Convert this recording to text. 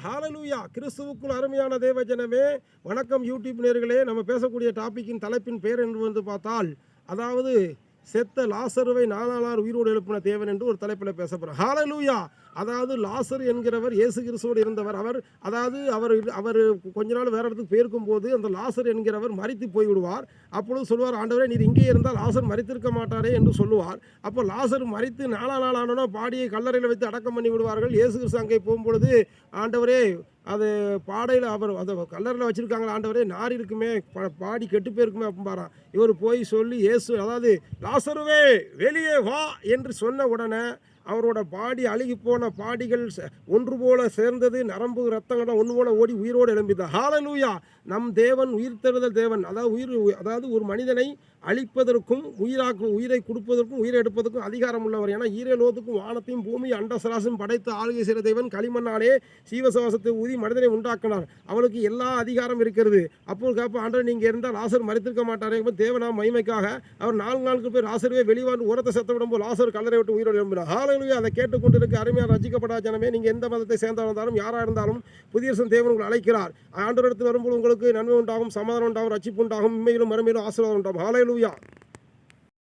ஹalleluya. கிறிஸ்துவுக்குள் அருமையான தேவ ஜனமே, வணக்கம் யூடியூப் நேயர்களே. நம்ம பேசக்கூடிய டாபிக்கின் தலைப்பின் பெயர் என்று வந்து பார்த்தால், அதாவது செத்த லாசருவை 4 நாள் உயிரோடு எழுப்பின தேவன் என்று ஒரு தலைப்பில் பேச போகிறோம். ஹalleluya. அதாவது லாசர் என்கிறவர் இயேசு கிறிஸ்துவோடு இருந்தவர். அவர் கொஞ்ச நாள் வேற இடத்துக்கு போயிருக்கும் போது அந்த லாசர் என்கிறவர் மரித்து போய்விடுவார். அப்பொழுது சொல்வார், ஆண்டவரே நீர் இங்கே இருந்தால் லாசர் மரித்திருக்க மாட்டாரே என்று சொல்லுவார். அப்போ லாசர் மரித்து 4 நாள் ஆனோன்னா பாடியை கல்லறையில் வைத்து அடக்கம் பண்ணி விடுவார்கள். இயேசு கிறிஸ்து அங்கே போகும்பொழுது, ஆண்டவரே அது பாடையில் அவர் அதை கல்லறையில் வச்சுருக்காங்களா, ஆண்டவரே நார் இருக்குமே, பாடி கெட்டு போயிருக்குமே அப்படின்பாரான். இவர் போய் சொல்லி இயேசு, அதாவது லாசருவே வெளியே வா என்று சொன்ன உடனே அவரோட பாடி அழுகி போன பாடிகள் ஒன்று போல சேர்ந்தது, நரம்பு ரத்தங்கள் ஒன்று போல ஓடி உயிரோடு எழும்பிதான். ஹalleluya. நம் தேவன் உயிர்த்தெழுதல் தேவன். அதாவது ஒரு மனிதனை அழிப்பதற்கும் உயிரை கொடுப்பதற்கும் உயிரை எடுப்பதற்கும் அதிகாரம் உள்ளவர். ஏன்னா ஈரலோகத்துக்கும் வானத்தையும் பூமி அண்டசராசையும் படைத்து ஆளுகை செய்கிற தேவன் களிமண்ணாலே சீவசுவாசத்தை ஊதி மனிதனை உண்டாக்கினார். அவளுக்கு எல்லா அதிகாரம் இருக்கிறது. அப்போது கேட்ப, ஆண்டவர் நீங்கள் இருந்தால் லாசர் மரித்திருக்க மாட்டாரே. தேவனா மகிமைக்காக அவர் 4 நாளுக்கு போய் லாசருவே வெளிவாண்டு உரத்தை செத்த விடும்போது லாசர் கல்லறை விட்டு உயிரோடு எழும்பினார். ஹalleluya. அதை கேட்டுக்கொண்டிருக்க அருமையான ரட்சிக்கப்பட்ட ஜனமே, நீங்கள் எந்த மதத்தை சேர்ந்தாலும் யாராக இருந்தாலும் புதிய தேவன் உங்களை அழைக்கிறார். ஆண்டவர் இடத்தில் வரும்போது உங்களுக்கு நன்மை உண்டாகும், சமாதானம் உண்டாகும், ரட்சிப்பு உண்டாகும், உண்மையிலும் மறுமையிலும் ஆசீர்வாதம் உண்டாகும். ஹalleluya.